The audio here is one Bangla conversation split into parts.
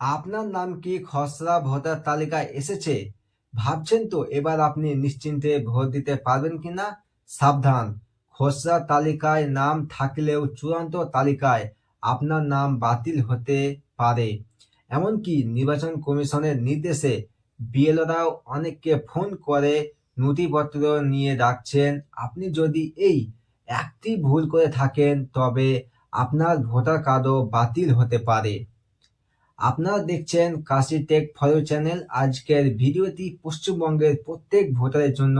আপনার নাম কি খসড়া ভোটার তালিকায় এসেছে? ভাবছেন তো এবার আপনি নিশ্চিন্তে ভোট দিতে পারবেন কিনা? সাবধান, খসড়া তালিকায় নাম থাকলেও চূড়ান্ত তালিকায় আপনার নাম বাতিল হতে পারে। এমনকি নির্বাচন কমিশনের নির্দেশে বিএলওরাও অনেককে ফোন করে নথিপত্র নিয়ে ডাকছেন। আপনি যদি এই একটি ভুল করে থাকেন তবে আপনার ভোটার কার্ডও বাতিল হতে পারে। আপনারা দেখছেন কাশি টেক ফলো চ্যানেল। আজকের ভিডিওটি পশ্চিমবঙ্গের প্রত্যেক ভোটারের জন্য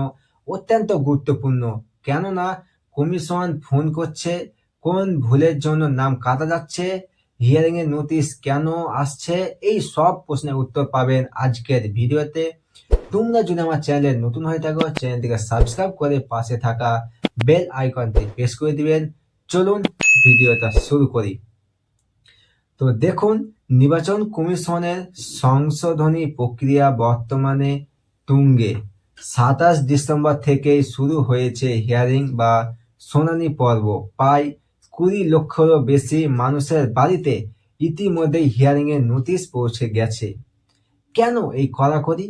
অত্যন্ত গুরুত্বপূর্ণ, কেননা কমিশন ফোন করছে, কোন ভুলের জন্য নাম কাটা যাচ্ছে, হিয়ারিং এর নোটিশ কেন আসছে, এই সব প্রশ্নের উত্তর পাবেন আজকের ভিডিওতে। তোমরা যদি আমার চ্যানেলে নতুন হয়ে থাকো, চ্যানেলটিকে সাবস্ক্রাইব করে পাশে থাকা বেল আইকনটি প্রেস করে দিবেন। চলুন ভিডিওটা শুরু করি। তো দেখুন, নির্বাচন কমিশনের সংশোধনী প্রক্রিয়া বর্তমানে তুঙ্গে। ২৭ ডিসেম্বর থেকেই শুরু হয়েছে হিয়ারিং বা শুনানি পর্ব। প্রায় ২০ লক্ষেরও বেশি মানুষের বাড়িতে ইতিমধ্যেই হিয়ারিং এর নোটিশ পৌঁছে গেছে। কেন এই কড়াকড়ি?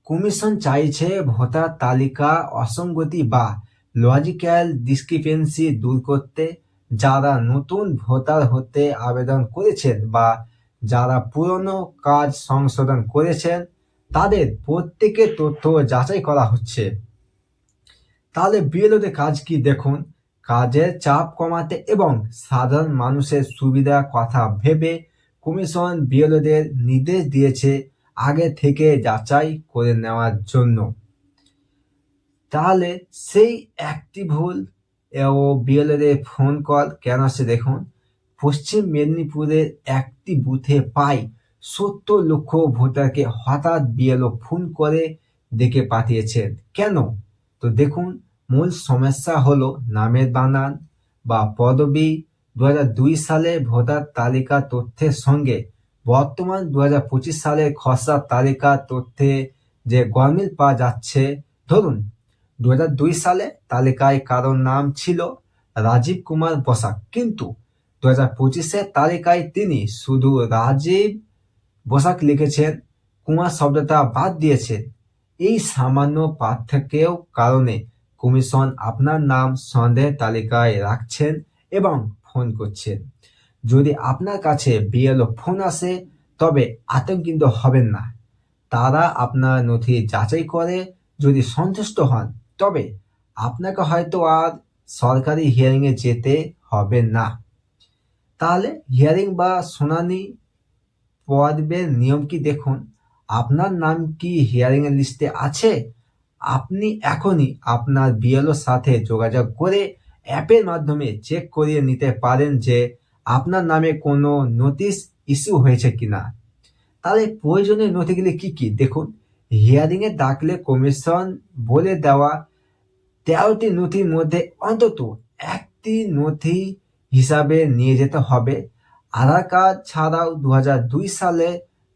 কমিশন চাইছে ভোটার তালিকা অসঙ্গতি বা লজিক্যাল ডিসক্রিপেন্সি দূর করতে। যারা নতুন ভোটার হতে আবেদন করেছেন বা যারা পুরনো কাজ সংশোধন করেছেন তাদের প্রত্যেকের তথ্য যাচাই করা হচ্ছে। তাহলে বিএলওদের কাজ কি দেখুন। কাজের চাপ কমাতে এবং সাধারণ মানুষের সুবিধার কথা ভেবে কমিশন বিএলওদের নির্দেশ দিয়েছে আগে থেকে যাচাই করে নেওয়ার জন্য। তাহলে সেই একটি ভুল ও বিএলওদের ফোন কল কেন আসছে দেখুন। পশ্চিম মেদিনীপুরের একটি বুথে প্রায় ৭০ লক্ষ ভোটারকে হঠাৎ বিএলও ফোন করে ডেকে পাঠিয়েছেন। কেন? তো দেখুন, মূল সমস্যা হলো নামের বানান বা পদবি ২০০২ সালে ভোটার তালিকা তথ্যের সঙ্গে বর্তমান ২০২৫ সালের খসড়া তালিকা তথ্যে যে গরমিল পাওয়া যাচ্ছে। ধরুন, ২০০২ সালে তালিকায় কারোর নাম ছিল রাজীব কুমার বসাক, কিন্তু ২০২৫-এর তালিকায় তিনি শুধু রাজীব বসাক লিখেছেন, কুমার শব্দটা বাদ দিয়েছেন। এই সামান্য পার্থক্যের কারণে কমিশন আপনার নাম সন্দেহের তালিকায় রাখছেন এবং ফোন করছেন। যদি আপনার কাছে বিএলও ফোন আসে তবে আতঙ্কিত হবেন না। তারা আপনার নথি যাচাই করে যদি সন্তুষ্ট হন তবে আপনাকে হয়তো আর সরকারি হিয়ারিং এ যেতে হবে না। তাহলে হিয়ারিং বা শুনানি পর্বের নিয়ম কি দেখুন। আপনার নাম কি হিয়ারিং এর লিস্টে আছে? আপনি এখনই আপনার বিএলওর সাথে যোগাযোগ করে অ্যাপের মাধ্যমে চেক করিয়ে নিতে পারেন যে আপনার নামে কোনো নোটিশ ইস্যু হয়েছে কিনা। তাহলে প্রয়োজনীয় নথিগুলি কি কি দেখুন। হিয়ারিং এ ডাকলে কমিশন বলে দেওয়া ১৩টি নথির মধ্যে অন্তত একটি নথি হিসাবে নিয়ে যেতে হবে। আধার কার্ড ছাড়াও ২০০২ সালে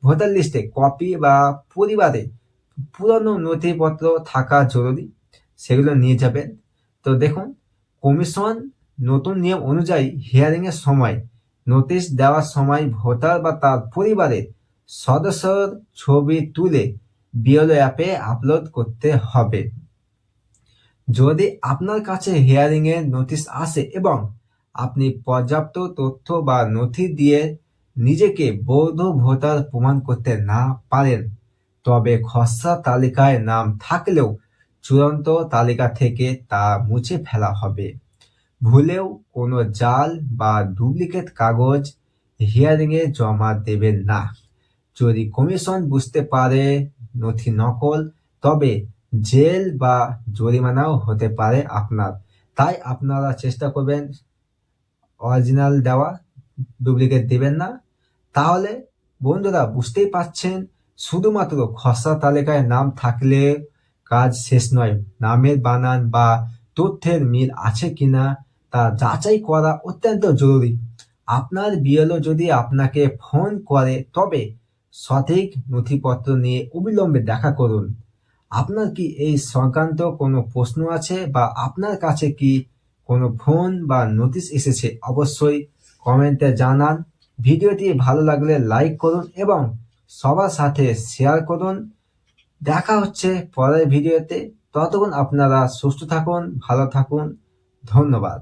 ভোটার লিস্টে কপি বা পরিবারে পুরনো নথিপত্র থাকা জরুরি, সেগুলো নিয়ে যাবেন। তো দেখুন, কমিশন নতুন নিয়ম অনুযায়ী হিয়ারিং এর সময় নোটিশ দেওয়ার সময় ভোটার বা তার পরিবারের সদস্যর ছবি তুলে বিএলও অ্যাপে আপলোড করতে হবে। যদি আপনার কাছে হিয়ারিং এর নোটিশ আসে এবং আপনি পর্যাপ্ত তথ্য বা নথি দিয়ে নিজেকে বৈধ ভোটার প্রমাণ করতে না পারেন তবে খসড়া তালিকায় নাম থাকলেও চূড়ান্ত তালিকা থেকে তা মুছে ফেলা হবে। ভুলেও কোনো জাল বা ডুপ্লিকেট কাগজ হিয়ারিং এ জমা দেবেন না। যদি কমিশন বুঝতে পারে নথি নকল তবে জেল বা জরিমানাও হতে পারে আপনার। তাই আপনারা চেষ্টা করবেন অরিজিনাল দেওয়া, ডুপ্লিকেট দেবেন না। তাহলে বন্ধুরা বুঝতেই পারছেন, শুধুমাত্র খসড়া তালিকায় নাম থাকলে কাজ শেষ নয়। নামের বানান বা তথ্যের মিল আছে কিনা তা যাচাই করা অত্যন্ত জরুরি। আপনার বিএলও যদি আপনাকে ফোন করে তবে সঠিক নথিপত্র নিয়ে অবিলম্বে দেখা করুন। আপনার কি এই সংক্রান্ত কোনো প্রশ্ন আছে বা আপনার কাছে কি কোনো ফোন বা নোটিশ এসেছে? অবশ্যই কমেন্টে জানান। ভিডিওটি ভালো লাগলে লাইক করুন এবং সবার সাথে শেয়ার করুন। দেখা হচ্ছে পরের ভিডিওতে। ততক্ষণ আপনারা সুস্থ থাকুন, ভালো থাকুন। ধন্যবাদ।